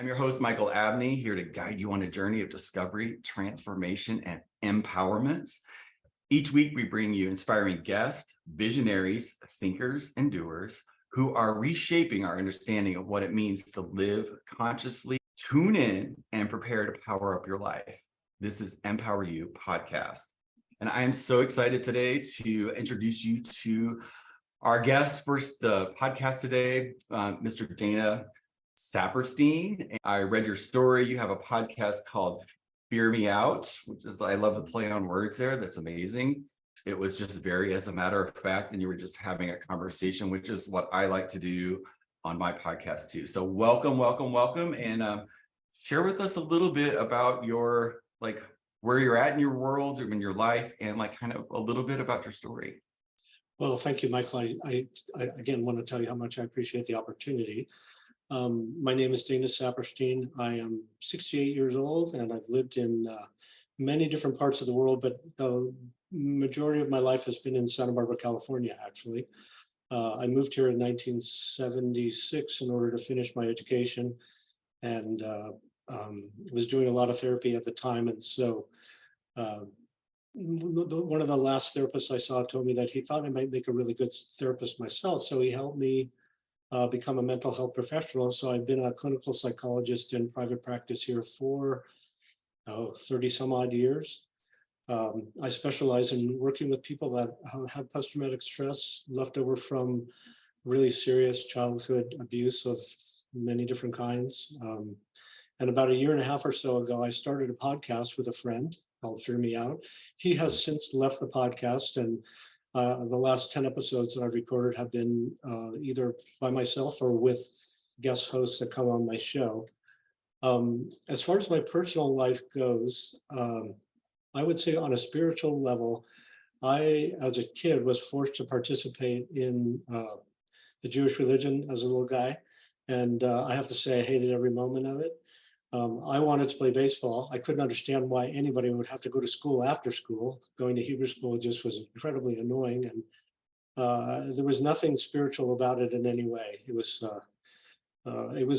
I'm your host, Michael Abney, here to guide you on a journey of discovery, transformation, and empowerment. Each week, we bring you inspiring guests, visionaries, thinkers, and doers who are reshaping our understanding of what it means to live consciously. Tune in and prepare to power up your life. This is Empower You podcast. And I am so excited today to introduce you to our guest for the podcast today, Mr. Dana Saperstein. I read your story. You have a podcast called Fear Me Out, which is, I love the play on words there. That's amazing. It was just very, as a matter of fact, and you were just having a conversation, which is what I like to do on my podcast too. So welcome, welcome, welcome. And share with us a little bit about your, where you're at in your world or in your life, and kind of a little bit about your story. Well, thank you, Michael. I again want to tell you how much I appreciate the opportunity. My name is Dana Saperstein. I am 68 years old, and I've lived in many different parts of the world, but the majority of my life has been in Santa Barbara, California, actually. I moved here in 1976 in order to finish my education, and was doing a lot of therapy at the time. And so one of the last therapists I saw told me that he thought I might make a really good therapist myself. So he helped me become a mental health professional. So I've been a clinical psychologist in private practice here for 30 some odd years. I specialize in working with people that have post-traumatic stress left over from really serious childhood abuse of many different kinds. And about a year and a half or so ago, I started a podcast with a friend called Fear Me Out. He has since left the podcast, and the last 10 episodes that I've recorded have been either by myself or with guest hosts that come on my show. As far as my personal life goes, I would say on a spiritual level, I, as a kid, was forced to participate in the Jewish religion as a little guy. And I have to say I hated every moment of it. I wanted to play baseball. I couldn't understand why anybody would have to go to school after school. Going to Hebrew school just was incredibly annoying, and there was nothing spiritual about it in any way. It was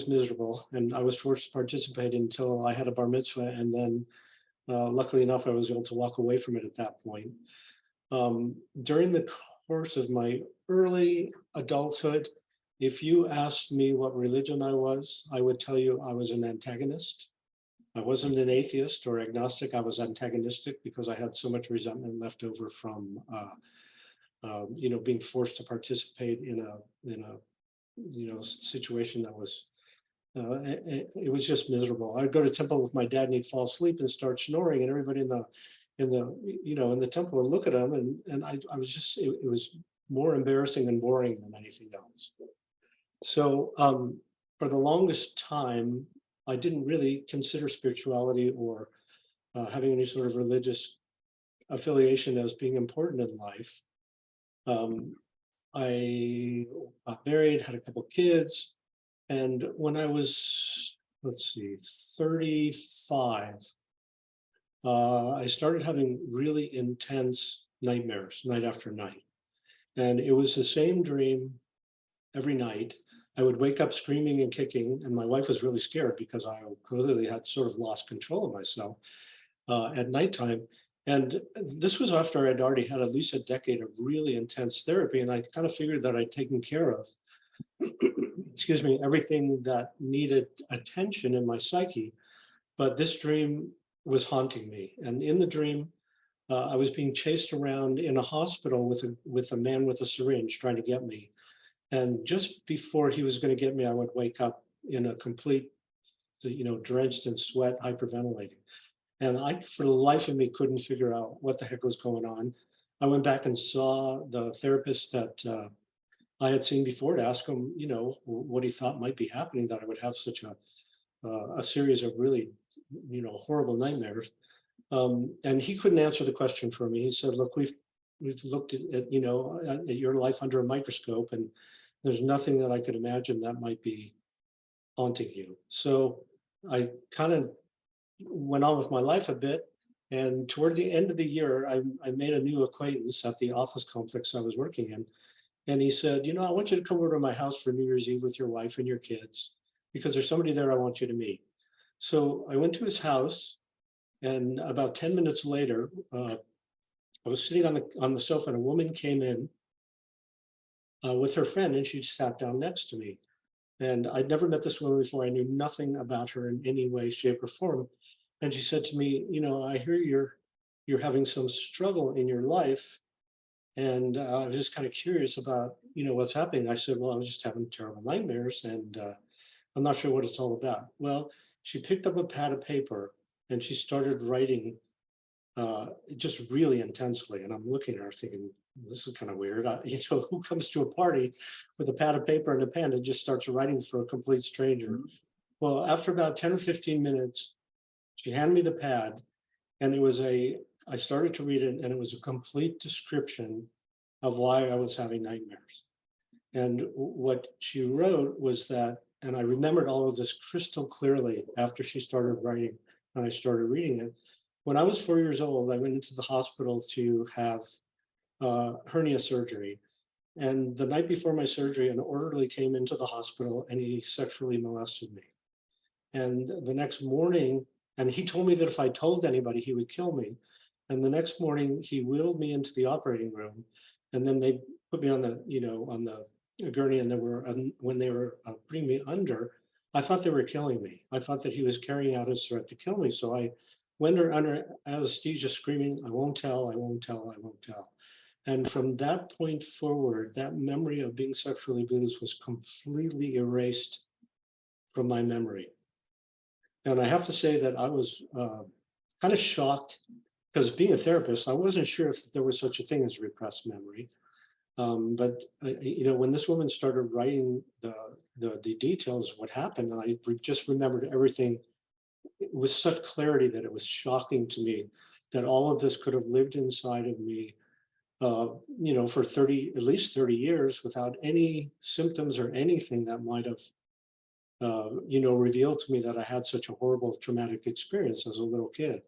miserable, and I was forced to participate until I had a bar mitzvah, and then luckily enough, I was able to walk away from it at that point. During the course of my early adulthood, if you asked me what religion I was, I would tell you I was an antagonist. I wasn't an atheist or agnostic. I was antagonistic because I had so much resentment left over from, being forced to participate in a situation that was, it was just miserable. I'd go to temple with my dad, and he'd fall asleep and start snoring, and everybody in the temple would look at him, and I was just, it was more embarrassing and boring than anything else. So for the longest time, I didn't really consider spirituality or having any sort of religious affiliation as being important in life. I got married, had a couple kids, and when I was, 35, I started having really intense nightmares, night after night. And it was the same dream every night. I would wake up screaming and kicking, and my wife was really scared because I clearly had sort of lost control of myself at nighttime. And this was after I'd already had at least a decade of really intense therapy, and I kind of figured that I'd taken care of, excuse me, everything that needed attention in my psyche. But this dream was haunting me, and in the dream, I was being chased around in a hospital with a man with a syringe trying to get me. And just before he was going to get me, I would wake up in a complete, drenched in sweat, hyperventilating. And I, for the life of me, couldn't figure out what the heck was going on. I went back and saw the therapist that I had seen before to ask him, what he thought might be happening, that I would have such a series of really, horrible nightmares. And he couldn't answer the question for me. He said, look, we've looked at your life under a microscope, and there's nothing that I could imagine that might be haunting you. So I kind of went on with my life a bit. And toward the end of the year, I made a new acquaintance at the office complex I was working in. And he said, I want you to come over to my house for New Year's Eve with your wife and your kids. because there's somebody there I want you to meet. So I went to his house, and about 10 minutes later, I was sitting on the sofa, and a woman came in with her friend, and she sat down next to me. And I'd never met this woman before. I knew nothing about her in any way, shape, or form. And she said to me, I hear you're having some struggle in your life, and I was just kind of curious about what's happening. I said, well, I was just having terrible nightmares, and I'm not sure what it's all about. Well, she picked up a pad of paper and she started writing just really intensely. And I'm looking at her thinking, this is kind of weird. Who comes to a party with a pad of paper and a pen and just starts writing for a complete stranger? Mhm. Well, after about 10 or 15 minutes, she handed me the pad, and I started to read it, and it was a complete description of why I was having nightmares. And what she wrote was that, and I remembered all of this crystal clearly after she started writing and I started reading it. When I was 4 years old, I went into the hospital to have hernia surgery. And the night before my surgery, an orderly came into the hospital and he sexually molested me. And the next morning, and he told me that if I told anybody, he would kill me. And the next morning, he wheeled me into the operating room, and then they put me on the gurney, and when they were putting me under, I thought they were killing me. I thought that he was carrying out his threat to kill me. So I went under anesthesia, screaming, "I won't tell! I won't tell! I won't tell!" And from that point forward, that memory of being sexually abused was completely erased from my memory. And I have to say that I was kind of shocked, because being a therapist, I wasn't sure if there was such a thing as repressed memory. But when this woman started writing the details of what happened, and I just remembered everything with such clarity that it was shocking to me that all of this could have lived inside of me, for at least 30 years without any symptoms or anything that might have revealed to me that I had such a horrible traumatic experience as a little kid.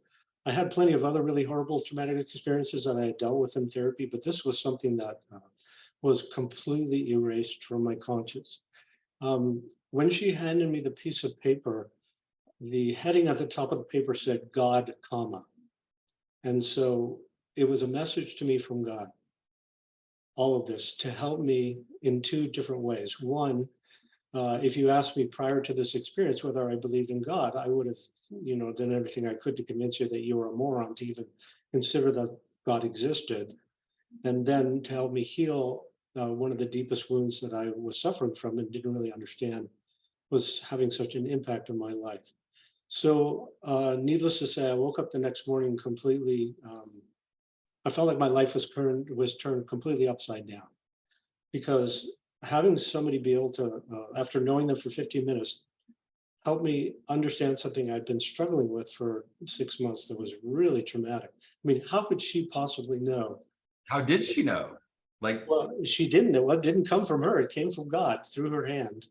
I had plenty of other really horrible traumatic experiences that I had dealt with in therapy, but this was something that was completely erased from my conscious. When she handed me the piece of paper, the heading at the top of the paper said God, comma. And so it was a message to me from God, all of this, to help me in two different ways. One, if you asked me prior to this experience whether I believed in God, I would have, done everything I could to convince you that you were a moron to even consider that God existed. And then to help me heal one of the deepest wounds that I was suffering from and didn't really understand was having such an impact on my life. So needless to say, I woke up the next morning completely, I felt like my life was turned completely upside down, because having somebody be able to, after knowing them for 15 minutes, help me understand something I'd been struggling with for 6 months that was really traumatic. I mean, how could she possibly know? How did she know? Like, Well, she didn't know. It didn't come from her. It came from God through her hand.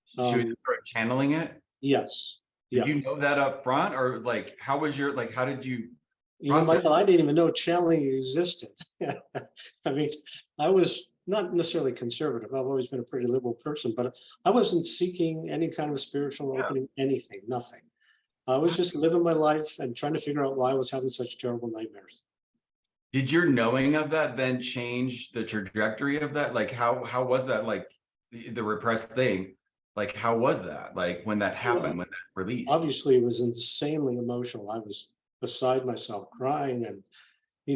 she was Um, sort of channeling it? yes. Did Yeah. you know that up front, or like how was your how did you process? Michael, I didn't even know channeling existed. I mean, I was not necessarily conservative. I've always been a pretty liberal person, but I wasn't seeking any kind of spiritual Yeah. opening, anything, nothing. I was just living my life and trying to figure out why I was having such terrible nightmares. Did your knowing of that then change the trajectory of that? Like how was that, like the repressed thing? Like how was that? Like when that happened, Well, when that released? obviously, it was insanely emotional. I was beside myself, crying, and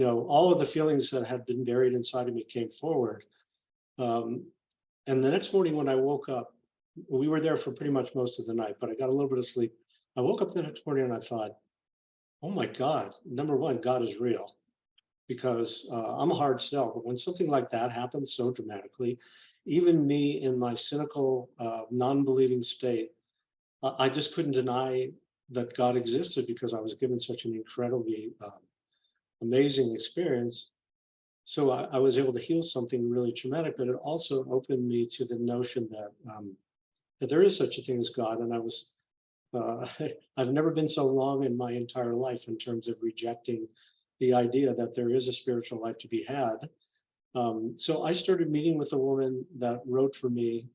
all of the feelings that had been buried inside of me came forward. Um, and the next morning when I woke up, we were there for pretty much most of the night, but I got a little bit of sleep. I woke up the next morning and I thought, oh my God, number one, God is real, because I'm a hard sell. But when something like that happens so dramatically, even me in my cynical, non-believing state, I just couldn't deny that God existed, because I was given such an incredibly amazing experience. So I was able to heal something really traumatic, but it also opened me to the notion that there is such a thing as God. And uh, I've never been so long in my entire life in terms of rejecting the idea that there is a spiritual life to be had. So I started meeting with a woman that wrote for me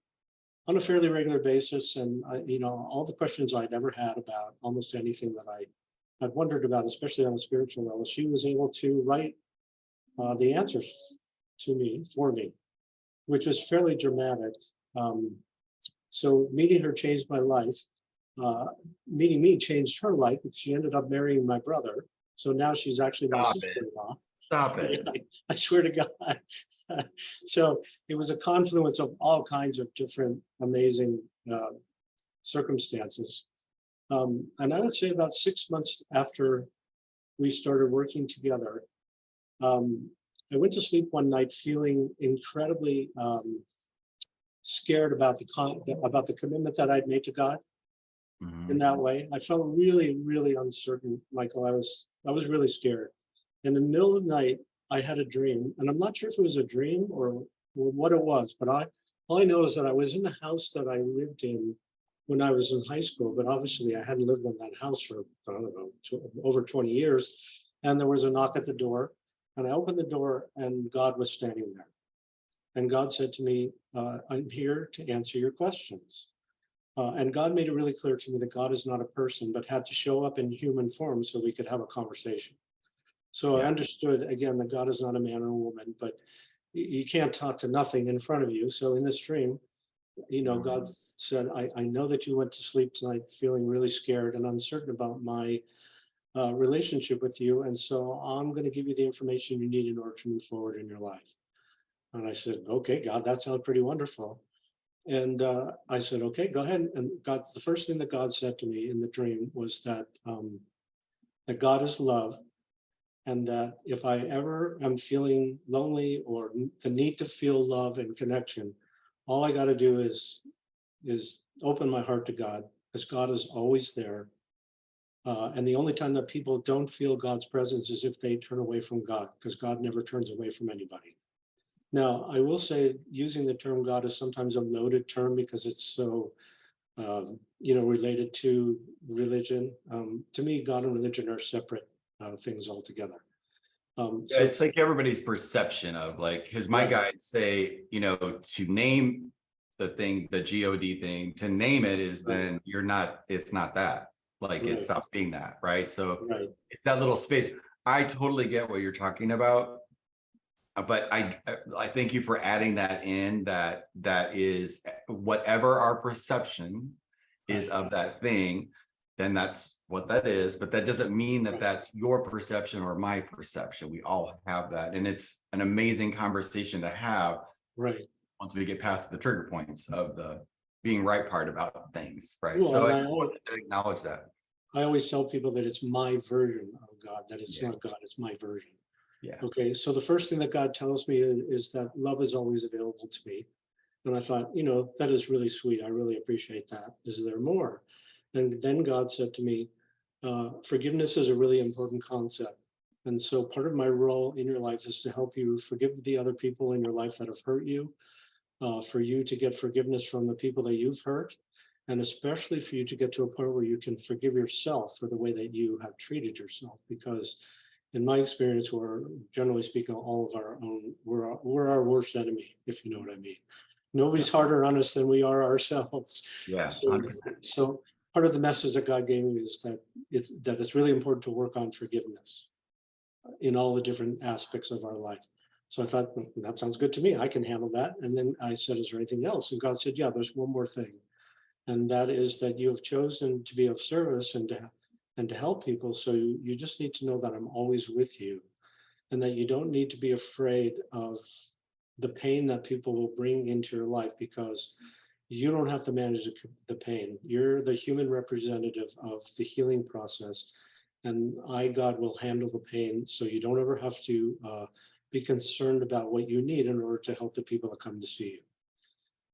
on a fairly regular basis. And all the questions I'd ever had about almost anything that I had wondered about, especially on a spiritual level, she was able to write the answers to me for me, which was fairly dramatic. Um, so meeting her changed my life. Uh, Meeting me changed her life because she ended up marrying my brother. So now she's actually my Stop it. sister-in-law. Stop Yeah, it. I swear to God. So it was a confluence of all kinds of different amazing circumstances. And I would say about 6 months after we started working together, um, I went to sleep one night feeling incredibly scared about about the commitment that I'd made to God in Mhm. that way. I felt really, really uncertain, Michael. I was really scared. In the middle of the night, I had a dream, and I'm not sure if it was a dream or what it was, but all I know is that I was in the house that I lived in when I was in high school, but obviously I hadn't lived in that house for, I don't know, over 20 years. And there was a knock at the door, and I opened the door, and God was standing there. And God said to me, I'm here to answer your questions. And God made it really clear to me that God is not a person, but had to show up in human form so we could have a conversation. So I Yeah. understood again that God is not a man or a woman, but you can't talk to nothing in front of you. So in this dream, God Mhm. said, I know that you went to sleep tonight feeling really scared and uncertain about my relationship with you. And so I'm going to give you the information you need in order to move forward in your life. And I said, okay, God, that sounds pretty wonderful. And I said, okay, go ahead. And God, the first thing that God said to me in the dream was that God is love, and that if I ever am feeling lonely or the need to feel love and connection, all I got to do is open my heart to God, because God is always there. And the only time that people don't feel God's presence is if they turn away from God, because God never turns away from anybody. Now, I will say using the term God is sometimes a loaded term because it's so related to religion. To me, God and religion are separate things altogether. Yeah, So it's it's like everybody's perception of like, because my right, guides say, to name the thing, the God thing, to name it is right, then you're not, it's not that. Like it right, stops being that, right? So right, it's that little space. I totally get what you're talking about. But I thank you for adding that in, that is whatever our perception is right, of that thing, then that's what that is. But that doesn't mean that right, that's your perception or my perception. We all have that. And it's an amazing conversation to have right. once we get past the trigger points of the being right part about things. Right. Well, So and I just wanted to acknowledge that. I always tell people that it's my version of God, that it's Yeah. not God, it's my version. Yeah. Okay, so the first thing that God tells me is that love is always available to me. And I thought, that is really sweet. I really appreciate that. Is there more? And then God said to me, forgiveness is a really important concept. And so part of my role in your life is to help you forgive the other people in your life that have hurt you, for you to get forgiveness from the people that you've hurt, and especially for you to get to a point where you can forgive yourself for the way that you have treated yourself. Because in my experience, we're generally speaking, all of our own, we're our worst enemy, if you know what I mean. Yeah. Nobody's harder on us than we are ourselves. Yeah. So, 100%. so part of the message that God gave me is that it's really important to work on forgiveness in all the different aspects of our life. So I thought, "Hmm, that sounds good to me. I can handle that." And then I said, is there anything else? And God said, yeah, there's one more thing. And that is that you have chosen to be of service and to help people. So you just need to know that I'm always with you, and that you don't need to be afraid of the pain that people will bring into your life, because you don't have to manage the pain. You're the human representative of the healing process, and I, God, will handle the pain. So you don't ever have to be concerned about what you need in order to help the people that come to see you.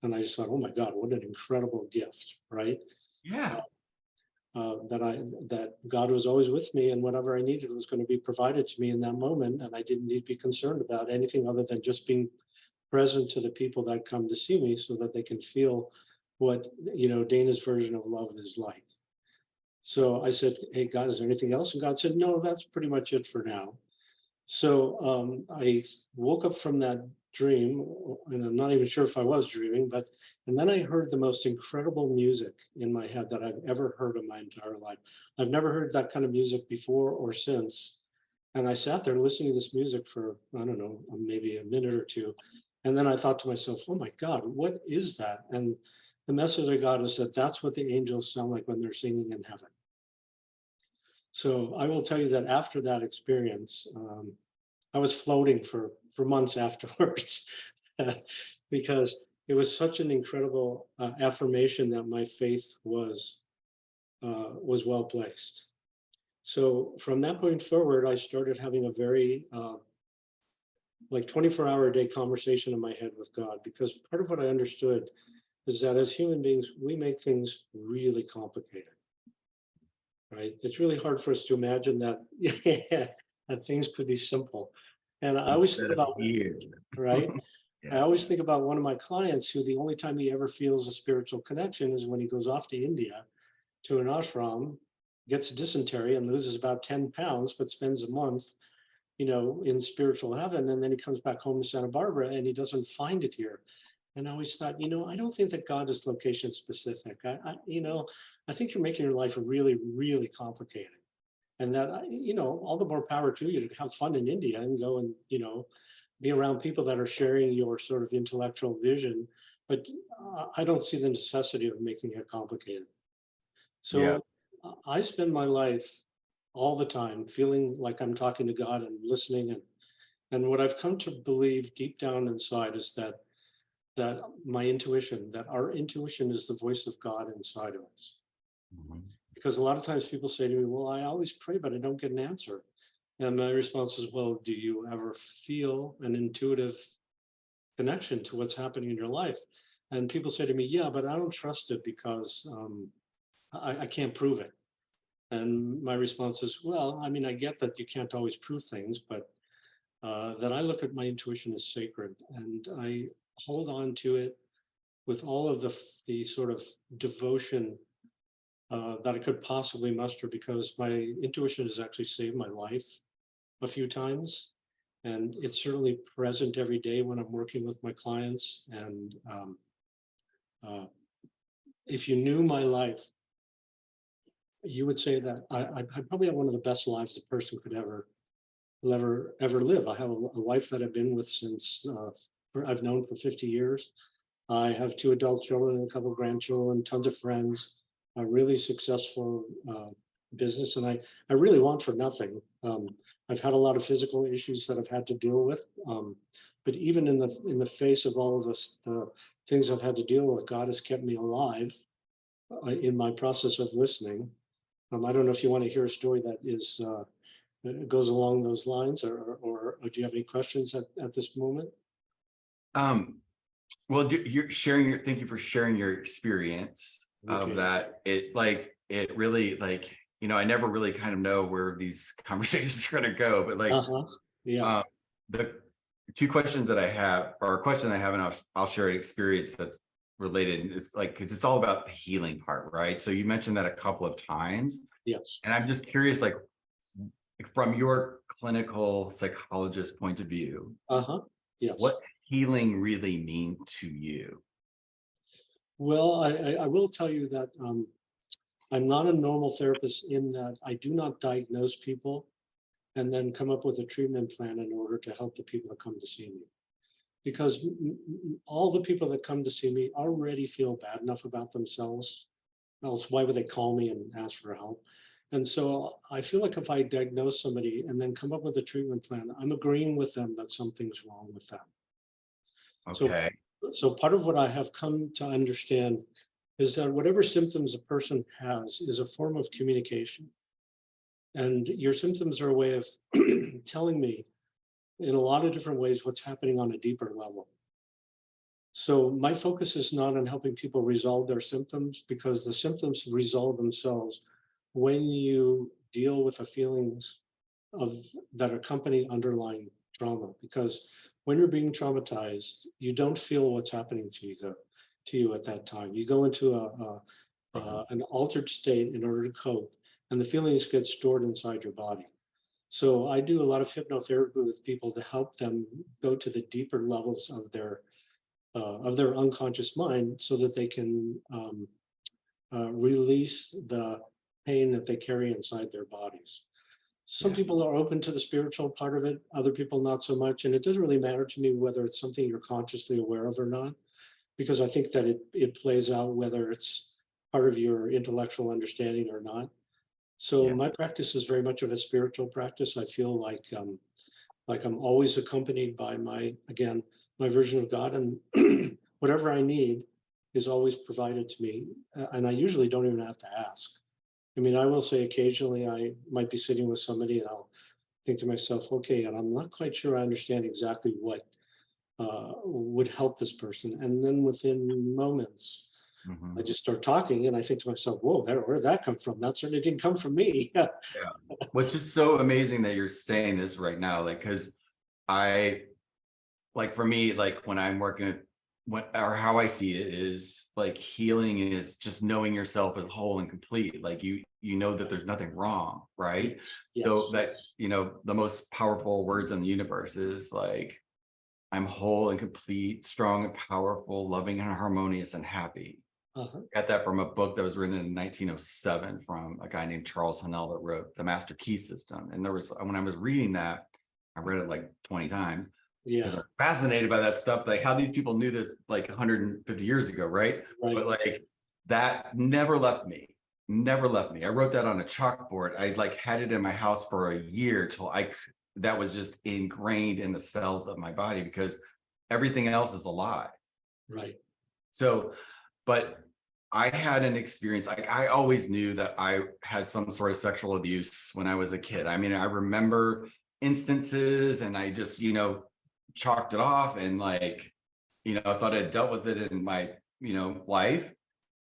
And I just thought, oh my God, what an incredible gift, right? Uh, Yeah. that God was always with me, and whatever I needed was going to be provided to me in that moment, and I didn't need to be concerned about anything other than just being present to the people that come to see me, so that they can feel what Dana's version of love is like. So I said, hey, God, is there anything else? And God said, no, that's pretty much it for now. So I woke up from that dream, and I'm not even sure if I was dreaming, and then I heard the most incredible music in my head that I've ever heard in my entire life. I've never heard that kind of music before or since. And I sat there listening to this music for, I don't know, maybe a minute or two. And then I thought to myself, oh my God, what is that? And the message I got is that that's what the angels sound like when they're singing in heaven. So I will tell you that after that experience, I was floating for months afterwards because it was such an incredible affirmation that my faith was well placed. So from that point forward, I started having a very like 24-hour a day conversation in my head with God, because part of what I understood is that as human beings, we make things really complicated, right? It's really hard for us to imagine that, that things could be simple. And I always Instead think of about, here. right? I Yeah. always think about one of my clients who the only time he ever feels a spiritual connection is when he goes off to India to an ashram, gets dysentery and loses about 10 pounds, but spends a month, in spiritual heaven. And then he comes back home to Santa Barbara and he doesn't find it here. And I always thought, I don't think that God is location specific. I think you're making your life really, really complicated. And that, all the more power to you to have fun in India and go and, be around people that are sharing your sort of intellectual vision. But I don't see the necessity of making it complicated. Yeah. So I spend my life all the time feeling like I'm talking to God and listening. And what I've come to believe deep down inside is that my intuition, that our intuition is the voice of God inside of us. Mhm. Because a lot of times people say to me, well, I always pray, but I don't get an answer. And my response is, well, do you ever feel an intuitive connection to what's happening in your life? And people say to me, yeah, but I don't trust it because I can't prove it. And my response is, well, I mean, I get that you can't always prove things, but that I look at my intuition as sacred, and I hold on to it with all of the sort of devotion that I could possibly muster, because my intuition has actually saved my life a few times. And it's certainly present every day when I'm working with my clients. And uh, if you knew my life, you would say that I probably have one of the best lives a person could ever live. I have a wife that I've been with since I've known for 50 years. I have two adult children and a couple of grandchildren, tons of friends, a really successful business, and I really want for nothing. I've had a lot of physical issues that I've had to deal with, but even in the face of all of this, the things I've had to deal with, God has kept me alive in my process of listening. I don't know if you want to hear a story that goes along those lines, or do you have any questions at this moment? Um, well, you're sharing thank you for sharing your experience of Okay. that. It really I never really kind of know where these conversations are going to go, but Uh-huh. Yeah. um, the two questions that I have, or a question I have, and I'll share an experience that's related. It's because it's all about the healing part, right? So you mentioned that a couple of times, Yes. and I'm just curious, from your clinical psychologist point of view, Uh-huh. Yes. what's healing really mean to you? Well, I will tell you that I'm not a normal therapist in that I do not diagnose people and then come up with a treatment plan in order to help the people that come to see me. Because all the people that come to see me already feel bad enough about themselves. Else, why would they call me and ask for help? And so I feel like if I diagnose somebody and then come up with a treatment plan, I'm agreeing with them that something's wrong with them. So, Okay. so part of what I have come to understand is that whatever symptoms a person has is a form of communication. And your symptoms are a way of telling me in a lot of different ways what's happening on a deeper level. So my focus is not on helping people resolve their symptoms, because the symptoms resolve themselves when you deal with the feelings of that accompany underlying trauma. Because when you're being traumatized, you don't feel what's happening to you at that time. You go into an altered state in order to cope, and the feelings get stored inside your body. So I do a lot of hypnotherapy with people to help them go to the deeper levels of their unconscious mind, so that they can release the pain that they carry inside their bodies. Some Yeah. people are open to the spiritual part of it, other people not so much. And it doesn't really matter to me whether it's something you're consciously aware of or not, because I think that it plays out whether it's part of your intellectual understanding or not. So Yeah. my practice is very much of a spiritual practice. I feel like I'm always accompanied by again, my version of God, and whatever I need is always provided to me. And I usually don't even have to ask. I mean, I will say occasionally I might be sitting with somebody and I'll think to myself, okay, and I'm not quite sure I understand exactly what would help this person. And then within moments, I Mhm. just start talking and I think to myself, whoa, where'd that come from? That certainly didn't come from me. Yeah. Which is so amazing that you're saying this right now, like, because I like for me, like when I'm working with what or how I see it is like healing is just knowing yourself as whole and complete. Like you know that there's nothing wrong, right? So Yes. that the most powerful words in the universe is like I'm whole and complete, strong and powerful, loving and harmonious and happy. Uh-huh. Got that from a book that was written in 1907 from a guy named Charles Honnell that wrote The Master Key System. And there was when I was reading that, I read it like 20 times because Yeah. I'm fascinated by that stuff, like how these people knew this like 150 years ago, right? Right. But like that never left me, never left me. I wrote that on a chalkboard. I like had it in my house for a year till that was just ingrained in the cells of my body because everything else is a lie. Right. So, but I had an experience, like I always knew that I had some sort of sexual abuse when I was a kid. I mean, I remember instances and I just, chalked it off and like, I thought I'd dealt with it in my, life.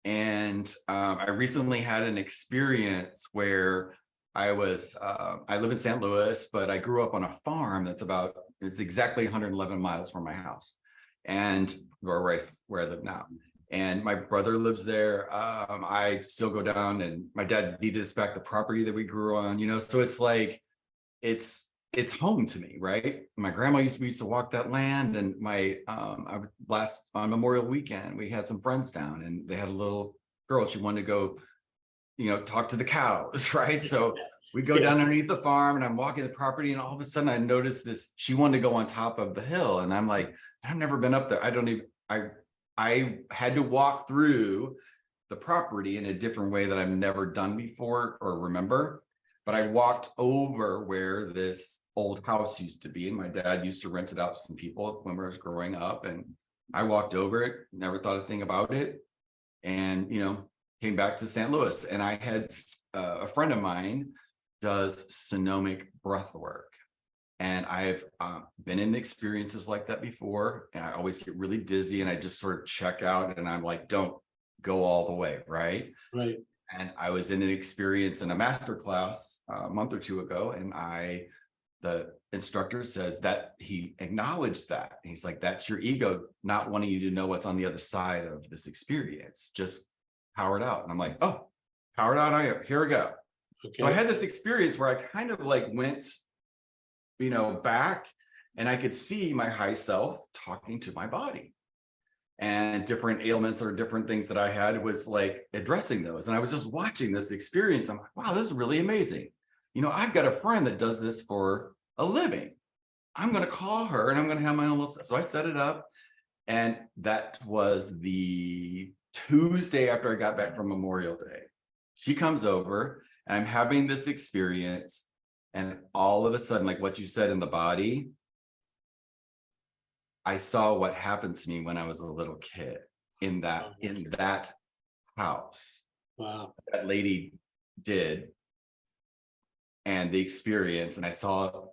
And I recently had an experience where I live in St. Louis, but I grew up on a farm it's exactly 111 miles from my house and where I live now. And my brother lives there. I still go down and my dad deeded us back the property that we grew on, so it's like, it's home to me, right? My grandma we used to walk that land and last on Memorial weekend, we had some friends down and they had a little girl. She wanted to go, talk to the cows, right? So we go Yeah. down underneath the farm and I'm walking the property and all of a sudden I noticed this, she wanted to go on top of the hill. And I'm like, I've never been up there. I had to walk through the property in a different way that I've never done before or remember. But I walked over where this old house used to be, and my dad used to rent it out to some people when I was growing up. And I walked over it, never thought a thing about it, and came back to St. Louis. And I had a friend of mine does sonomic breath work, and I've been in experiences like that before, and I always get really dizzy, and I just sort of check out, and I'm like, don't go all the way, right? Right. And I was in an experience in a master class a month or two ago, and the instructor says that he acknowledged that. He's like, that's your ego not wanting you to know what's on the other side of this experience. Just power it out. And I'm like, oh, powered out. Here we go. So I Okay. had this experience where I kind of like went, back, and I could see my high self talking to my body. And different ailments or different things that I had was like addressing those. And I was just watching this experience. I'm like, wow, this is really amazing. I've got a friend that does this for a living. I'm going to call her and I'm going to have my own little. So I set it up. And that was the Tuesday after I got back from Memorial Day. She comes over and I'm having this experience. And all of a sudden, like what you said in the body, I saw what happened to me when I was a little kid in Oh, that house. wow. That lady did, and the experience, and I saw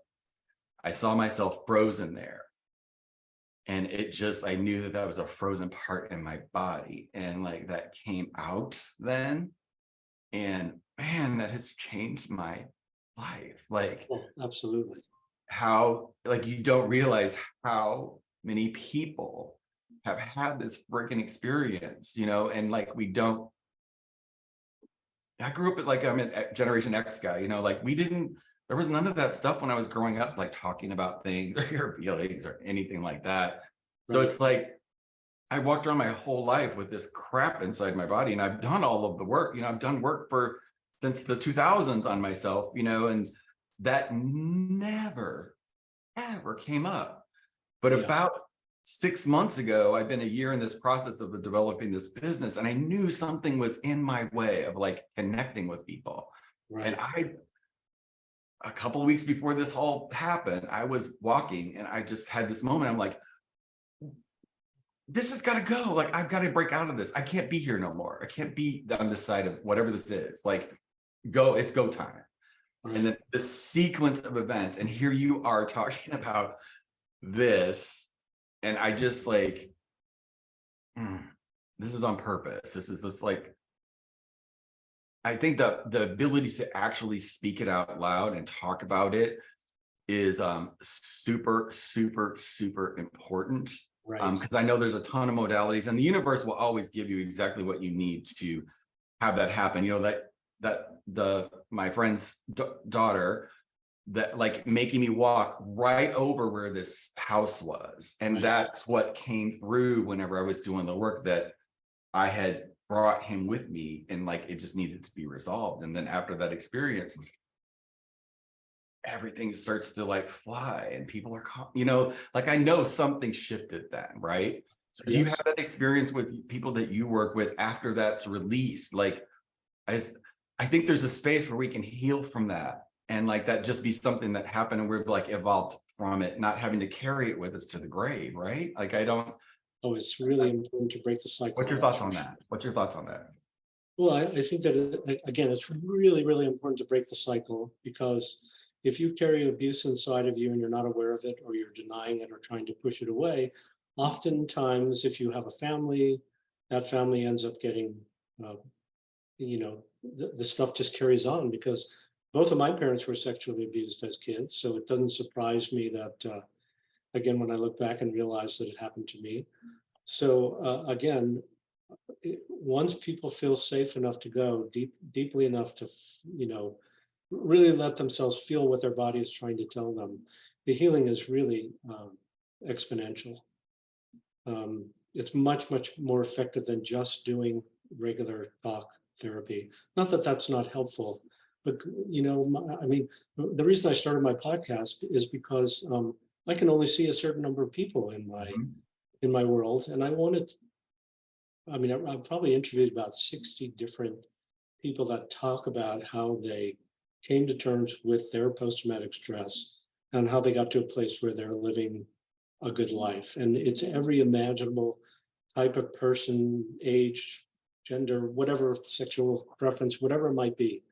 myself frozen there. And I knew that was a frozen part in my body. And like that came out then. And man, that has changed my life. Like Oh, absolutely. how, like, you don't realize how many people have had this freaking experience, and like I grew up at like I'm a Generation X guy, like we didn't there was none of that stuff when I was growing up, like talking about things or your feelings or anything like that. So Right. it's like I walked around my whole life with this crap inside my body, and I've done all of the work. I've done work for since the 2000s on myself, and that never ever came up. But Yeah. about 6 months ago, I've been a year in this process of developing this business, and I knew something was in my way of like connecting with people. And Right. a couple of weeks before this all happened, I was walking and I just had this moment. I'm like, this has got to go. Like, I've got to break out of this. I can't be here no more. I can't be on this side of whatever this is. Like, it's go time. And Right. then the sequence of events, and here you are talking about this, and I just like, mm, this is on purpose. This is just like, I think the ability to actually speak it out loud and talk about it is super, super, super important. Right. Because I know there's a ton of modalities, and the universe will always give you exactly what you need to have that happen. My friend's daughter, that like making me walk right over where this house was, and Right. that's what came through whenever I was doing the work, that I had brought him with me, and like it just needed to be resolved. And then after that experience, everything starts to like fly, and people are like, I know something shifted then, right? So do you have Yes. that experience with people that you work with after that's released? Like, i just I think there's a space where we can heal from that, and like that just be something that happened, and we're like evolved from it, not having to carry it with us to the grave, right? Like, I don't Oh, it's really important to break the what's cycle. your That's thoughts for on sure. that? What's your thoughts on that? Well, I think that again, it's really, really important to break the cycle, because if you carry abuse inside of you and you're not aware of it, or you're denying it or trying to push it away, oftentimes, if you have a family, that family ends up getting, uh, the stuff just carries on, because both of my parents were sexually abused as kids. So it doesn't surprise me that, again, when I look back and realize that it happened to me. So again, once people feel safe enough to go deeply enough to, really let themselves feel what their body is trying to tell them, the healing is really exponential. It's much, much more effective than just doing regular talk therapy. Not that that's not helpful, but I mean, the reason I started my podcast is because I can only see a certain number of people Mhm. in my world, and I wanted. I mean, I've probably interviewed about 60 different people that talk about how they came to terms with their post-traumatic stress and how they got to a place where they're living a good life. And it's every imaginable type of person, age, gender, whatever, sexual preference, whatever it might be.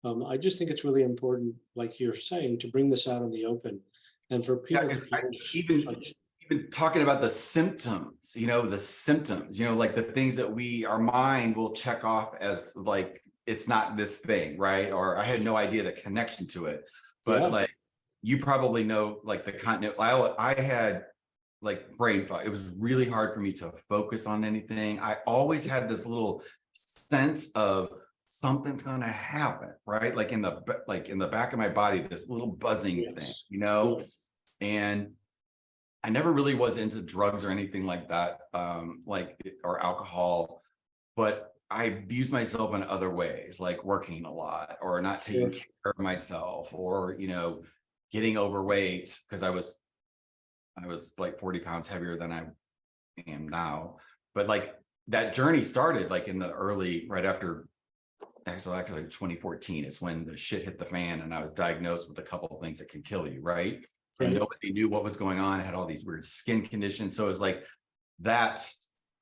I just think it's really important, like you're saying, to bring this out in the open and for Yeah, people to because learn. even talking about the symptoms, like the things that our mind will check off as like it's not this thing, right? Or I had no idea the connection to it. But Yeah. like, you probably know, like the continent. I had like brain fog. It was really hard for me to focus on anything. I always had this little sense of something's going to happen, right? Like in the back of my body, this little buzzing thing, Yes. Yes. and I never really was into drugs or anything like that, or alcohol, but I abused myself in other ways, like working a lot or not taking Sure. care of myself, or getting overweight, because I was like 40 pounds heavier than I am now. But like, that journey started like in the early, right after, actually 2014 is when the shit hit the fan, and I was diagnosed with a couple of things that can kill you, right? And Right. nobody knew what was going on. I had all these weird skin conditions. So it was like that,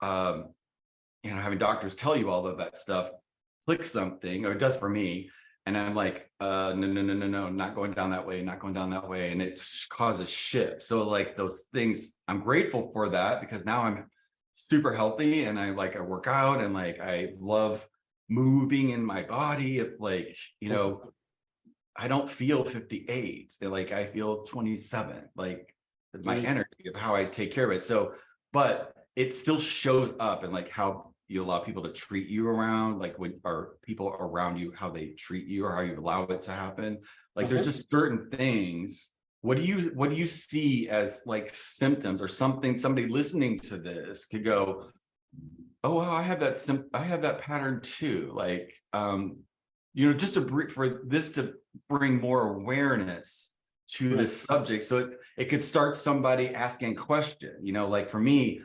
um, having doctors tell you all of that stuff clicks something, or it does for me. And I'm like, no, no, no, no, no, not going down that way, not going down that way. And it causes shift. So like those things, I'm grateful for that, because now I'm super healthy, and I work out, and like I love moving in my body. If like, I don't feel 58, like I feel 27, like my Right. energy of how I take care of it. So, but it still shows up in like how you allow people to treat you around, like when are people around you, how they treat you or how you allow it to happen. Like there's Uh-huh. just certain things. What do you see as like symptoms or something somebody listening to this could go, oh wow, I have that pattern too. Like just for this to bring more awareness to Right. this subject. So it could start somebody asking a question, like for me,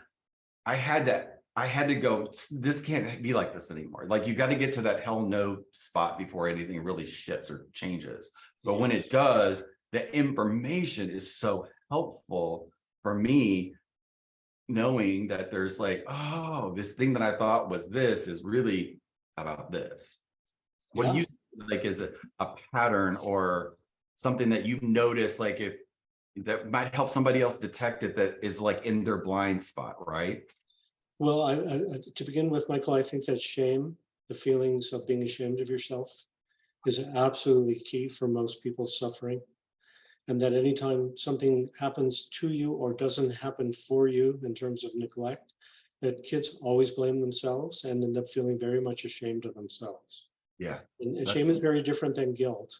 I had to go, this can't be like this anymore. Like you got to get to that hell no spot before anything really shifts or changes. But when Yes. it does, the information is so helpful for me, knowing that there's like, oh, this thing that I thought was this is really about this. What do Yeah. you like? Is it a pattern or something that you've noticed, like if that might help somebody else detect it that is like in their blind spot, right? Well, to begin with, Michael, I think that shame, the feelings of being ashamed of yourself, is absolutely key for most people's suffering. And that anytime something happens to you or doesn't happen for you in terms of neglect, that kids always blame themselves and end up feeling very much ashamed of themselves. Yeah. And That's shame is very different than guilt,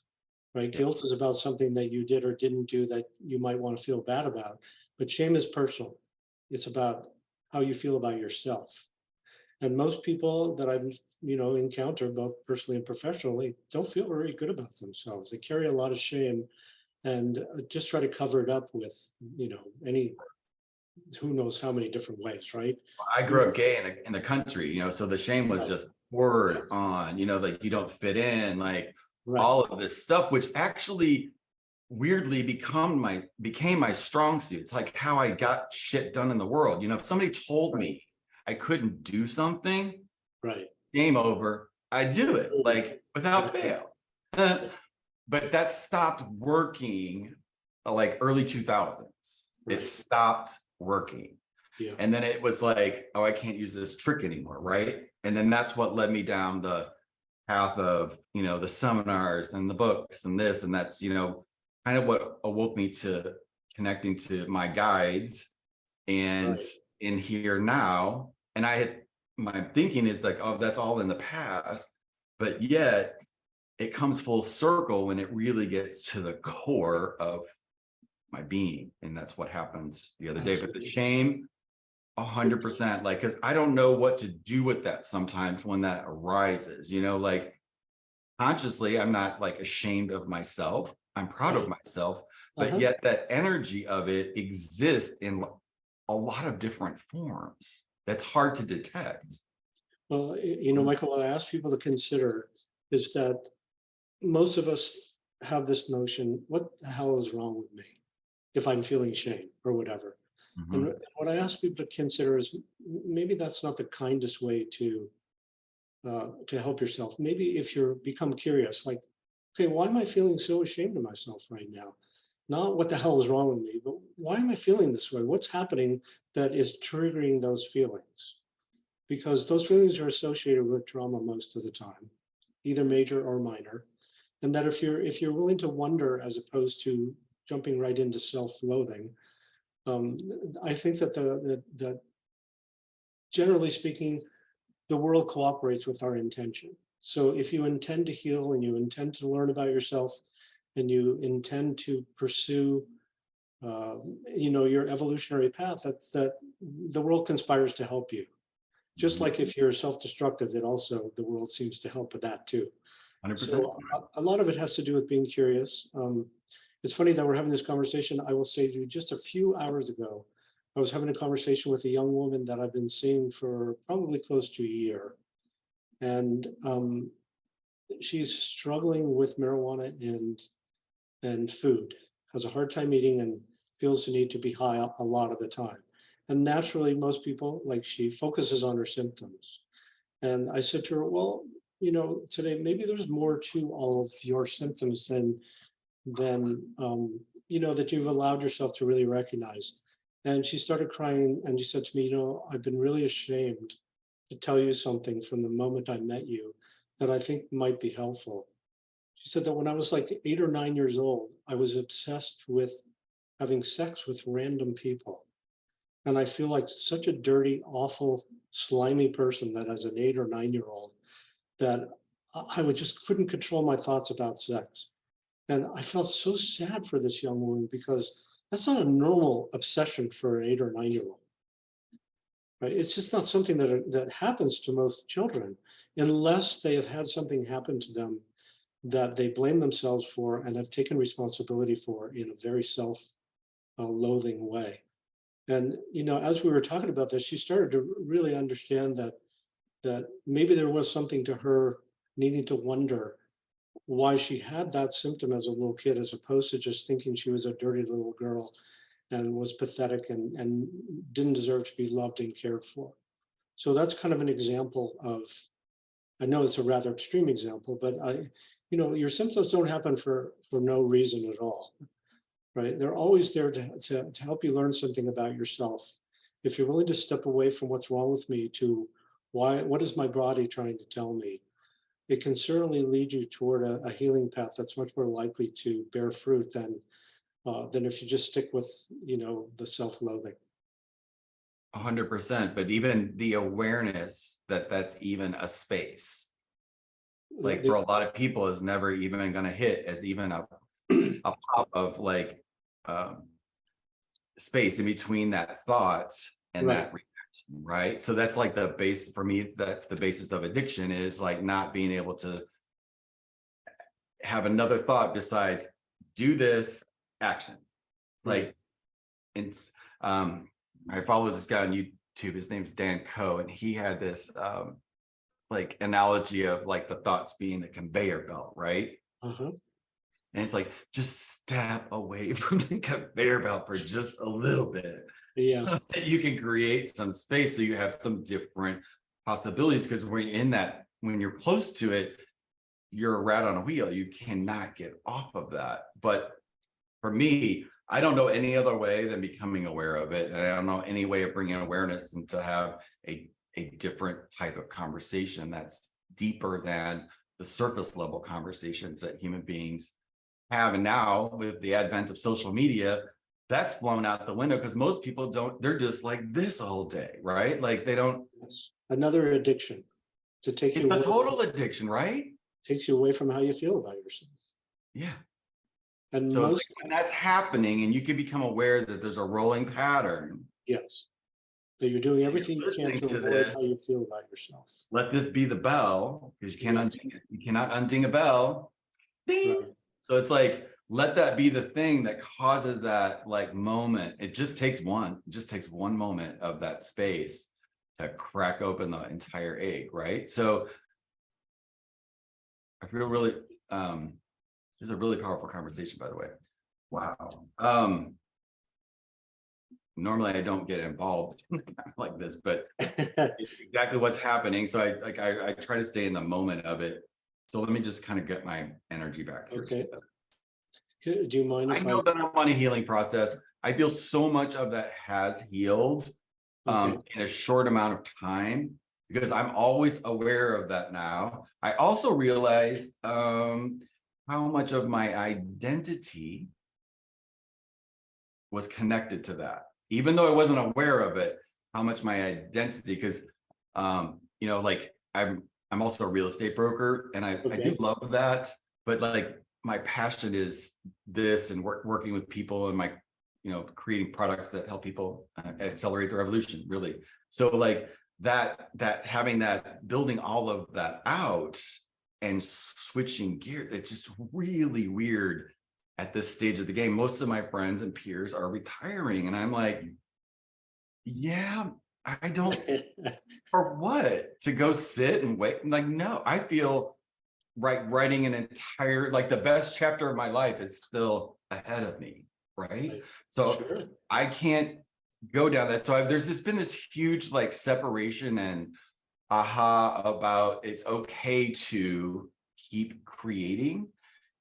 right? yeah. Guilt is about something that you did or didn't do that you might want to feel bad about, but shame is personal. It's about how you feel about yourself. And most people that I've encountered both personally and professionally don't feel very good about themselves. They carry a lot of shame and just try to cover it up with any who knows how many different ways, right? I grew up gay in the country, so the shame was Right. just Yeah. poured on, like you don't fit in, like Right. all of this stuff, which actually weirdly became my strong suit. It's like how I got shit done in the world. If somebody told Right. me I couldn't do something, Right. game over, I do it like Yeah. without fail. But that stopped working like early 2000s. It Right. stopped working. Yeah. And then it was like, oh, I can't use this trick anymore, right? And then that's what led me down the path of, the seminars and the books and this, and that's, kind of what awoke me to connecting to my guides and Right. in here now. And my thinking is like, oh, that's all in the past, but yet it comes full circle when it really gets to the core of my being. And that's what happens the other day. But the Absolutely. shame, 100%, like, because I don't know what to do with that sometimes when that arises, like consciously, I'm not like ashamed of myself. I'm proud of Right. myself, but Uh-huh. yet that energy of it exists in a lot of different forms. That's hard to detect. Well, Michael, what I ask people to consider is that most of us have this notion, what the hell is wrong with me if I'm feeling shame or whatever? And Mhm. what I ask people to consider is maybe that's not the kindest way to help yourself. Maybe if you're become curious, like, okay, why am I feeling so ashamed of myself right now? Not what the hell is wrong with me, but why am I feeling this way? What's happening that is triggering those feelings? Because those feelings are associated with trauma most of the time, either major or minor. And that if you're willing to wonder as opposed to jumping right into self-loathing, um, I think that that generally speaking, the world cooperates with our intention. So if you intend to heal and you intend to learn about yourself and you intend to pursue your evolutionary path, that the world conspires to help you. Just Mhm. like if you're self-destructive, it also the world seems to help with that too. 100%. So a lot of it has to do with being curious. It's funny that we're having this conversation. I will say to you, just a few hours ago, I was having a conversation with a young woman that I've been seeing for probably close to a year. And she's struggling with marijuana and food, has a hard time eating and feels the need to be high a lot of the time. And naturally, most people, like she focuses on her symptoms. And I said to her, well, today maybe there's more to all of your symptoms than that you've allowed yourself to really recognize. And she started crying and she said to me, I've been really ashamed to tell you something from the moment I met you that I think might be helpful. She said that when I was like 8 or 9 years old, I was obsessed with having sex with random people. And I feel like such a dirty, awful, slimy person that as an 8 or 9 year old, that I would just couldn't control my thoughts about sex. And I felt so sad for this young woman because that's not a normal obsession for an 8 or 9 year old, right? It's just not something that happens to most children unless they have had something happen to them that they blame themselves for and have taken responsibility for in a very self-loathing way. And as we were talking about this, she started to really understand that maybe there was something to her needing to wonder why she had that symptom as a little kid, as opposed to just thinking she was a dirty little girl and was pathetic and didn't deserve to be loved and cared for. So that's kind of an example of, I know it's a rather extreme example, but your symptoms don't happen for no reason at all, right? They're always there to help you learn something about yourself. If you're willing to step away from what's wrong with me to what is my body trying to tell me, it can certainly lead you toward a healing path that's much more likely to bear fruit than if you just stick with, the self-loathing. 100%. But even the awareness that that's even a space, like for a lot of people, is never even going to hit as even a pop of like space in between that thought and Right. that reaction, right? So that's like the base for me. That's the basis of addiction, is like not being able to have another thought besides do this action. Right. Like it's I follow this guy on YouTube. His name's Dan Coe, and he had this like analogy of like the thoughts being the conveyor belt, right? Uh-huh. And it's like, just step away from the conveyor belt for just a little bit Yeah. so that you can create some space so you have some different possibilities. Because when you're close to it, you're a rat on a wheel. You cannot get off of that. But for me, I don't know any other way than becoming aware of it. And I don't know any way of bringing awareness and to have a different type of conversation that's deeper than the surface level conversations that human beings have. And now with the advent of social media, that's flown out the window because most people they're just like this all day, right? Like they don't. It's another addiction to take It's you a away, total addiction, right? takes you away from how you feel about yourself. Yeah. And So it's most, like when that's happening and you can become aware that there's a rolling pattern. yes, that you're doing And you're everything you can listening to to avoid how this, you feel about yourself. let this be the bell, because you can't Yes. unding it. You cannot unding a bell. Ding. Right. So it's like, let that be the thing that causes that like moment. It just takes one moment of that space to crack open the entire egg, right? So I feel really, this is a really powerful conversation, by the way. Wow. Normally I don't get involved like this, but it's exactly what's happening. So I try to stay in the moment of it. So let me just kind of get my energy back here. Okay. Do you mind I if know that I'm on a healing process. I feel so much of that has healed okay. in a short amount of time because I'm always aware of that now. I also realized how much of my identity was connected to that, even though I wasn't aware of it, how much my identity, because like I'm also a real estate broker and I do Okay. love that, but like my passion is this and working with people and my, creating products that help people accelerate their evolution, really. So like that having that, building all of that out and switching gears, it's just really weird at this stage of the game. Most of my friends and peers are retiring. And I'm like, yeah, I don't, for what? To go sit and wait? Like, no, I feel writing an entire, like the best chapter of my life is still ahead of me. Right. Right. So Sure. I can't go down that. So there's been this huge like separation and aha about it's okay to keep creating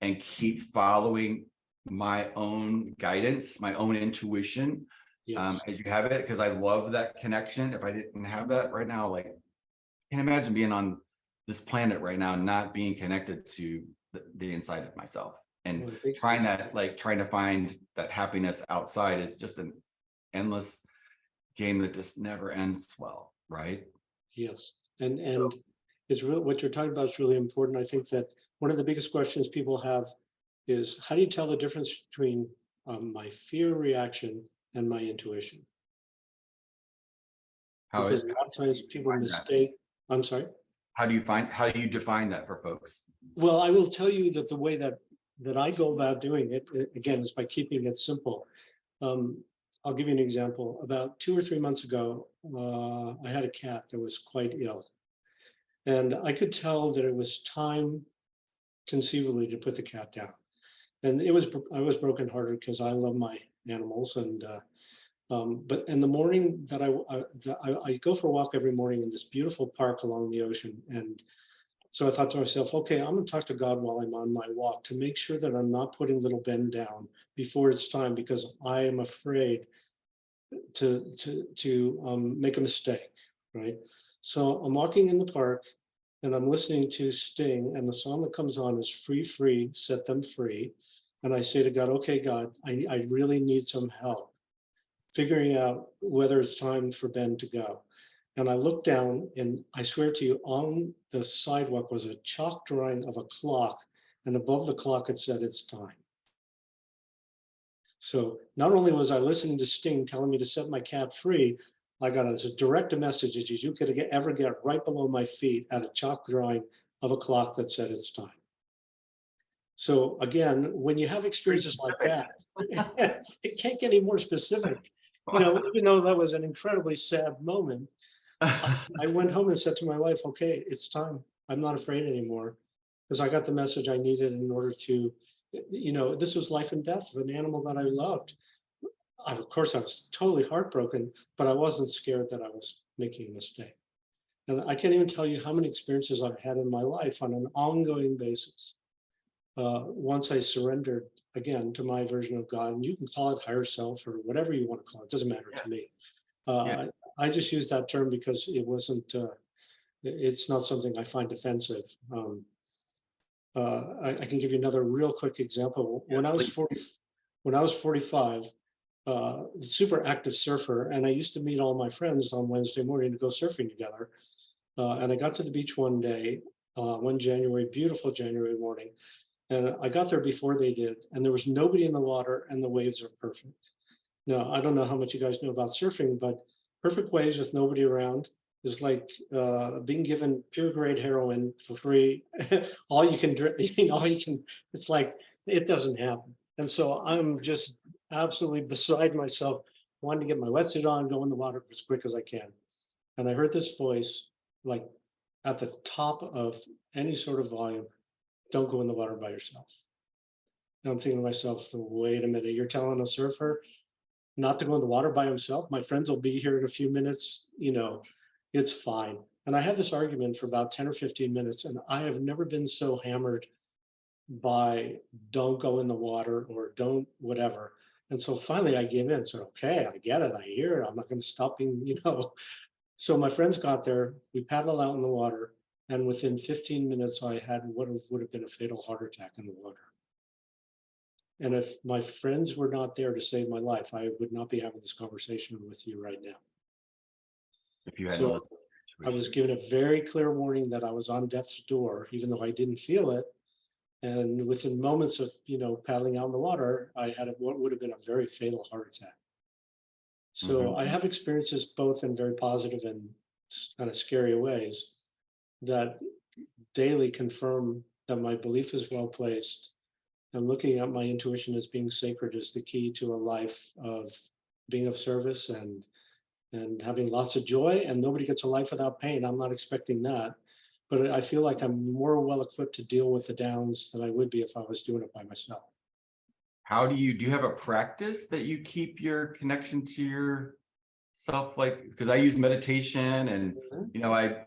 and keep following my own guidance, my own intuition, Yes. as you have it, because I love that connection. If I didn't have that right now, like, I can't imagine being on this planet right now, not being connected to the inside of myself and Well, I think trying to find that happiness outside is just an endless game that just never ends well, right? Yes. And So it's really what you're talking about is really important. I think that one of the biggest questions people have is how do you tell the difference between my fear reaction and my intuition? how Because is a how lot of times do you people define that? mistake. I'm sorry. How do you define that for folks? Well, I will tell you that the way that I go about doing it, again, is by keeping it simple. Um, I'll give you an example. About 2 or 3 months ago, I had a cat that was quite ill, and I could tell that it was time, conceivably, to put the cat down. And I was brokenhearted because I love my animals, and but in the morning I go for a walk every morning in this beautiful park along the ocean, and so I thought to myself, okay, I'm going to talk to God while I'm on my walk to make sure that I'm not putting little Ben down before it's time, because I am afraid to make a mistake, right? So I'm walking in the park and I'm listening to Sting, and the song that comes on is "Free, Free, Set Them Free." And I say to God, okay, God, I really need some help figuring out whether it's time for Ben to go. And I looked down, and I swear to you, on the sidewalk was a chalk drawing of a clock, and above the clock it said it's time. So not only was I listening to Sting telling me to set my cat free, I got as a direct message as you could ever get right below my feet at a chalk drawing of a clock that said it's time. So again, when you have Pretty experiences like specific. that, it can't get any more specific. You know, even though that was an incredibly sad moment, I went home and said to my wife, okay, it's time. I'm not afraid anymore, because I got the message I needed in order to, you know, this was life and death of an animal that I loved. Of course, I was totally heartbroken, but I wasn't scared that I was making a mistake. And I can't even tell you how many experiences I've had in my life on an ongoing basis. Once I surrendered again to my version of God, and you can call it higher self or whatever you want to call it, doesn't matter Yeah, to me. yeah. I just use that term because it wasn't, it's not something I find offensive. I can give you another real quick example. Yes, please. When I was 45, super active surfer, and I used to meet all my friends on Wednesday morning to go surfing together. And I got to the beach one day, one January, beautiful January morning, and I got there before they did, and there was nobody in the water, and the waves are perfect. Now, I don't know how much you guys know about surfing, but perfect waves with nobody around is like being given pure grade heroin for free. All you can drink, you know, all you can, it's like, it doesn't happen. And so I'm just absolutely beside myself, wanting to get my wetsuit on, go in the water as quick as I can. And I heard this voice, like at the top of any sort of volume, don't go in the water by yourself. And I'm thinking to myself, wait a minute, you're telling a surfer not to go in the water by himself? My friends will be here in a few minutes, you know, it's fine. And I had this argument for about 10 or 15 minutes, and I have never been so hammered by don't go in the water or don't whatever. And so finally I gave in, said, okay, I get it, I hear it, I'm not going to stop being, you know. So my friends got there, we paddled out in the water, and within 15 minutes I had what would have been a fatal heart attack in the water. And if my friends were not there to save my life, I would not be having this conversation with you right now. If you hadn't So listened to I was intuition. given a very clear warning that I was on death's door, even though I didn't feel it. And within moments of, you know, paddling out in the water, I had what would have been a very fatal heart attack. So Mhm. I have experiences both in very positive and kind of scary ways that daily confirm that my belief is well placed, and looking at my intuition as being sacred is the key to a life of being of service and having lots of joy. And nobody gets a life without pain. I'm not expecting that, but I feel like I'm more well equipped to deal with the downs than I would be if I was doing it by myself. How do you have a practice that you keep your connection to yourself? Like, because I use meditation and Mhm.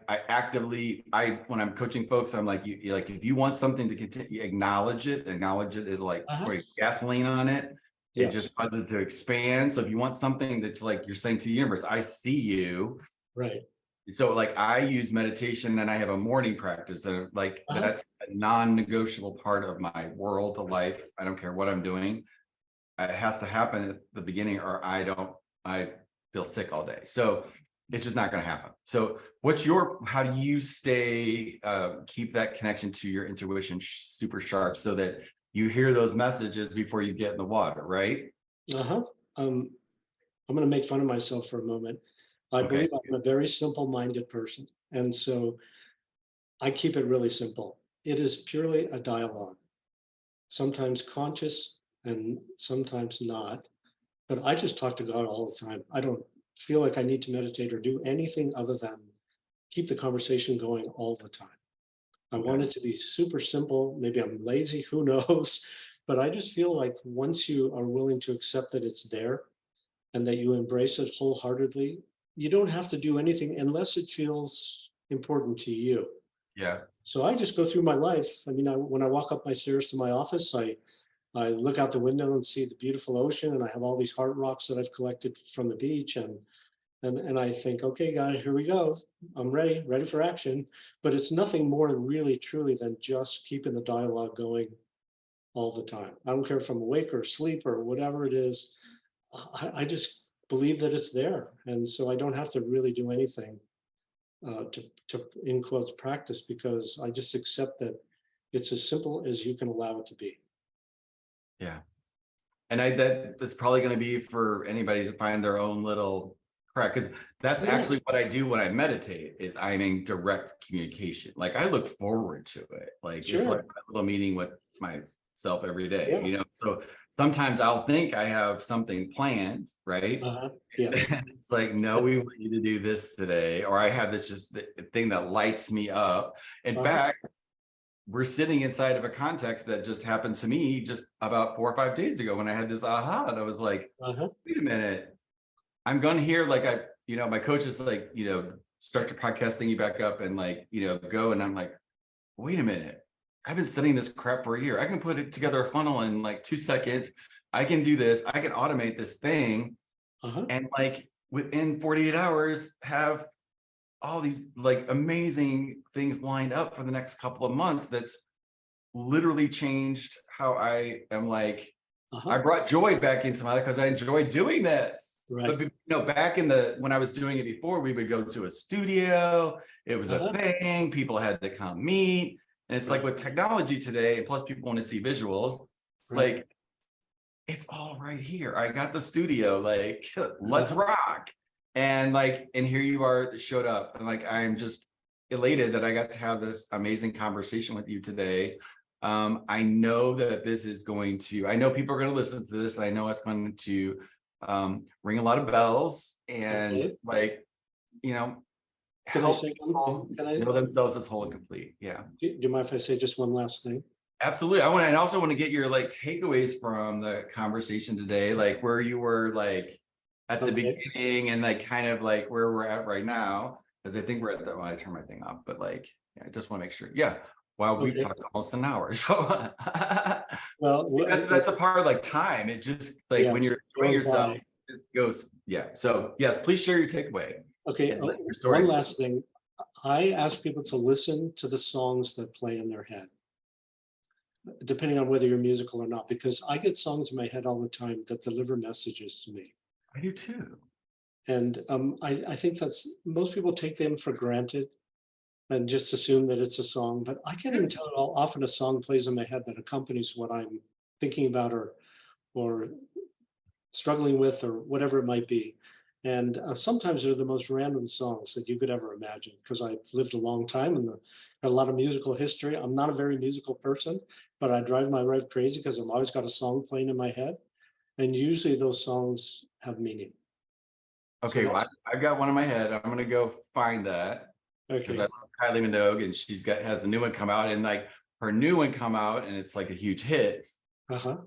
I actively when I'm coaching folks, I'm like, you like if you want something to continue, acknowledge it. Acknowledge it is like Uh-huh. pouring gasoline on it. It Yes, just causes it to expand. So if you want something that's like you're saying to the universe, I see you. right. So like I use meditation and I have a morning practice that like Uh-huh. that's a non-negotiable part of my world of life. I don't care what I'm doing. It has to happen at the beginning or I feel sick all day. So it's just not going to happen. So how do you keep that connection to your intuition super sharp so that you hear those messages before you get in the water, right? Uh-huh. Um, I'm going to make fun of myself for a moment. I Okay. believe I'm a very simple-minded person. And so I keep it really simple. It is purely a dialogue, sometimes conscious and sometimes not. But I just talk to God all the time. I don't feel like I need to meditate or do anything other than keep the conversation going all the time. I Okay. want it to be super simple. Maybe I'm lazy, who knows? But I just feel like once you are willing to accept that it's there and that you embrace it wholeheartedly, you don't have to do anything unless it feels important to you. Yeah. So I just go through my life. I mean, when I walk up my stairs to my office, I look out the window and see the beautiful ocean, and I have all these heart rocks that I've collected from the beach, and I think, okay, God, here we go. I'm ready for action. But it's nothing more really, truly than just keeping the dialogue going all the time. I don't care if I'm awake or asleep or whatever it is. I just believe that it's there, and so I don't have to really do anything to in quotes practice, because I just accept that it's as simple as you can allow it to be. Yeah. And that's probably going to be for anybody to find their own little crack, because that's Yeah, actually what I do when I meditate is I'm in direct communication. Like I look forward to it. Like it's like sure. a little meeting with myself every day, Yeah. So sometimes I'll think I have something planned, right? Uh-huh. Yes. It's like, no, we want you to do this today, or I have this just thing that lights me up. In Uh-huh. fact, we're sitting inside of a context that just happened to me just about 4 or 5 days ago when I had this aha, and I was like, Uh-huh. wait a minute, I'm going to hear like my coach is like, start your podcast thingy back up and like, go. And I'm like, wait a minute, I've been studying this crap for a year. I can put it together a funnel in like 2 seconds. I can do this. I can automate this thing. Uh-huh. And like within 48 hours have all these like amazing things lined up for the next couple of months. That's literally changed how I am. Like Uh-huh. I brought joy back into my life because I enjoy doing this. Right. But back when I was doing it before, we would go to a studio. It was a Uh-huh. thing. People had to come meet. And it's like Right. with technology today, and plus people want to see visuals, Right. like it's all right here. I got the studio, like let's Uh-huh. rock. And here you are showed up. And like I'm just elated that I got to have this amazing conversation with you today. I know that I know people are going to listen to this. I know it's going to ring a lot of bells and Okay. like, Can I help say one people thing? Can I, know themselves as whole and complete. Yeah. do you mind if I say just one last thing? Absolutely. I also want to get your like takeaways from the conversation today, like where you were like at the Okay. beginning and like kind of like where we're at right now. Because I think we're at I turn my thing off, but like, yeah, I just want to make sure. Yeah. Wow, we've Okay. talked almost an hour. So Well, see, that's a part of like time. It just like when yes, you're enjoying goes yourself, by. it just goes, yeah. So yes, please share your takeaway Okay. and like your One story. last thing. I ask people to listen to the songs that play in their head, depending on whether you're musical or not, because I get songs in my head all the time that deliver messages to me. I do too. And I think that's most people take them for granted and just assume that it's a song. But I can't even tell how often a song plays in my head that accompanies what I'm thinking about or struggling with or whatever it might be. And sometimes they're the most random songs that you could ever imagine, because I've lived a long time and got a lot of musical history. I'm not a very musical person, but I drive my wife crazy because I've always got a song playing in my head. And usually those songs have meaning. So Okay, well, that's I've got one in my head. I'm gonna go find that because I okay. love Kylie Minogue and has the new one come out and like her new one come out and it's like a huge hit. Uh-huh.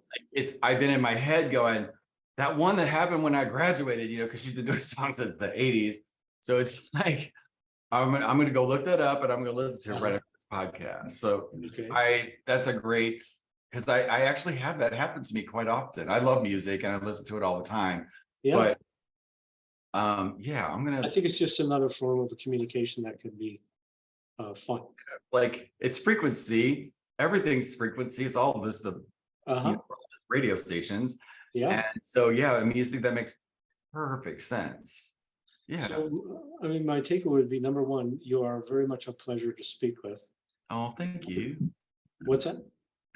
I've been in my head going that one that happened when I graduated, because she's been doing songs since the 80s. So it's like I'm gonna go look that up and I'm gonna listen to it right Uh-huh. after this podcast. So Okay. that's a great because I actually have that happen to me quite often. I love music and I listen to it all the time. Yeah. But yeah, I'm I gonna think it's just another form of communication that could be fun. like it's frequency. Everything's frequency. It's all this, Uh-huh. all this radio stations. Yeah. And so, yeah, music that makes perfect sense. Yeah. So, I mean, my takeaway would be, number one, you are very much a pleasure to speak with. Oh, thank you. What's that?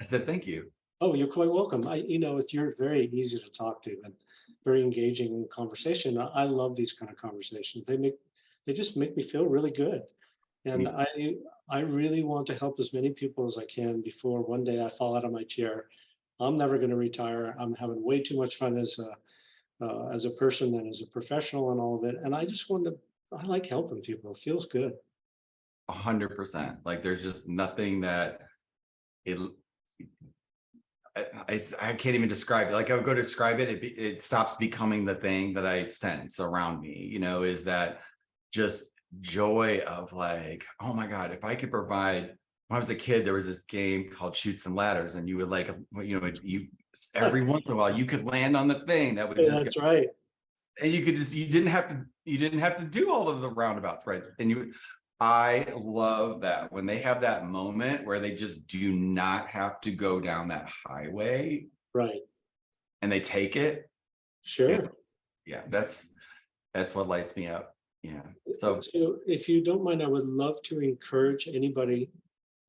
I said thank you. Oh, you're quite welcome. You're very easy to talk to and very engaging in conversation. I love these kind of conversations. They just make me feel really good. And Me, I really want to help as many people as I can before one day I fall out of my chair. I'm never going to retire. I'm having way too much fun as a person and as a professional and all of it. And I just want to. I like helping people. It feels good. 100%. Like there's just nothing that it I can't even describe it. Like I would go to describe it, it stops becoming the thing that I sense around me, is that just joy of like, oh my God, if I could provide, when I was a kid, there was this game called Shoots and Ladders, and you would like, you every once in a while you could land on the thing that would Yeah, just that's right. and you could just, you didn't have to do all of the roundabouts, right? I love that when they have that moment where they just do not have to go down that highway Right. and they take it. And Sure. yeah, that's what lights me up. Yeah. So So if you don't mind, I would love to encourage anybody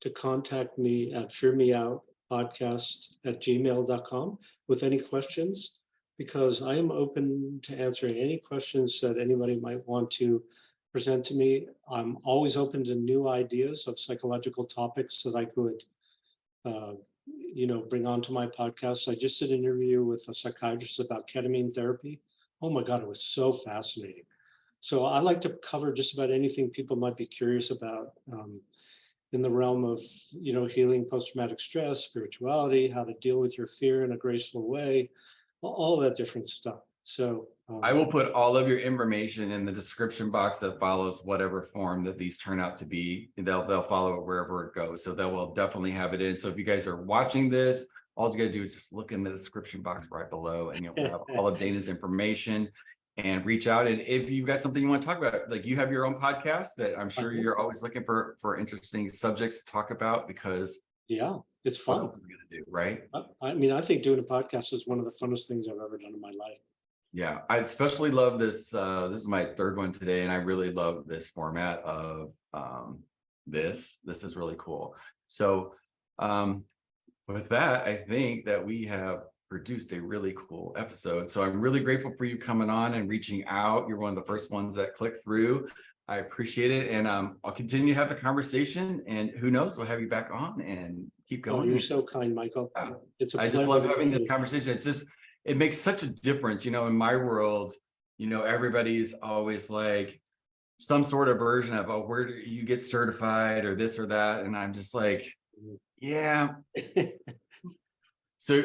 to contact me at fearmeoutpodcast@gmail.com with any questions, because I am open to answering any questions that anybody might want to present to me. I'm always open to new ideas of psychological topics that I could, uh, bring onto my podcast. I just did an interview with a psychiatrist about ketamine therapy. Oh my God, it was so fascinating. So I like to cover just about anything people might be curious about. In the realm of healing post-traumatic stress, spirituality, how to deal with your fear in a graceful way, all that different stuff. So I will put all of your information in the description box that follows whatever form that these turn out to be. They'll follow it wherever it goes. So they will definitely have it in. So if you guys are watching this, all you gotta do is just look in the description box right below, and you'll have all of Dana's information and reach out. And if you've got something you want to talk about, like you have your own podcast that I'm sure you're always looking for interesting subjects to talk about, because yeah, it's what fun. else are we gonna do, right? I mean, I think doing a podcast is one of the funnest things I've ever done in my life. Yeah, I especially love this. This is my third one today, and I really love this format of this. This is really cool. So with that, I think that we have produced a really cool episode. So I'm really grateful for you coming on and reaching out. You're one of the first ones that clicked through. I appreciate it. And I'll continue to have the conversation, and who knows, we'll have you back on and keep Oh, going. you're so kind, Michael. It's a I just pleasure. love having this conversation. It makes such a difference, in my world, everybody's always like some sort of version of, oh, where do you get certified or this or that? And I'm just like, yeah. So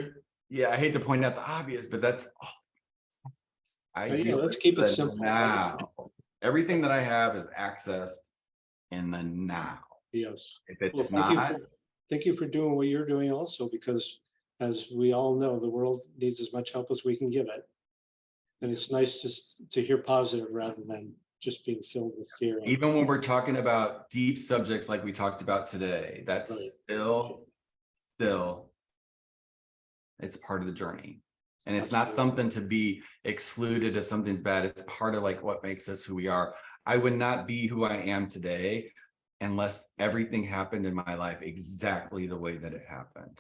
yeah, I hate to point out the obvious, but that's I Yeah, deal let's with keep it the simple. now. Everything that I have is access in the now. Yes. If Well, it's not, thank you for doing what you're doing also, because as we all know, the world needs as much help as we can give it. And it's nice just to hear positive rather than just being filled with fear. even when we're talking about deep subjects like we talked about today, that's Right. still it's part of the journey. And it's not Absolutely. something to be excluded as something's bad. It's part of like what makes us who we are. I would not be who I am today unless everything happened in my life exactly the way that it happened.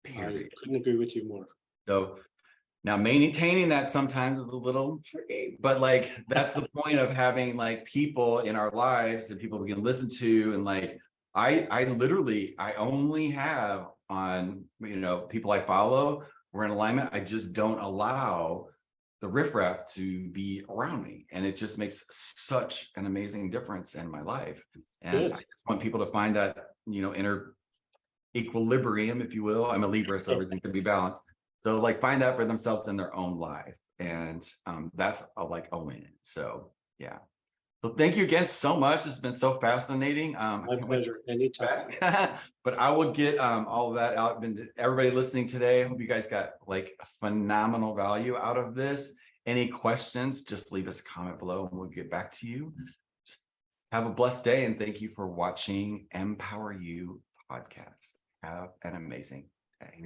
Period. I couldn't agree with you more. So now maintaining that sometimes is a little tricky, but like that's the point of having like people in our lives and people we can listen to. And like I literally I only have on people I follow, we're in alignment. I just don't allow the riffraff to be around me. And it just makes such an amazing difference in my life. And I just want people to find that, inner equilibrium, if you will. I'm a Libra, so everything can be balanced. So like find that for themselves in their own life. And that's a win. So yeah. So thank you again so much. It's been so fascinating. My pleasure. Anytime. But I will get all of that out. Everybody listening today, I hope you guys got like phenomenal value out of this. Any questions, just leave us a comment below and we'll get back to you. Just have a blessed day, and thank you for watching Empower You Podcast. Have an amazing day.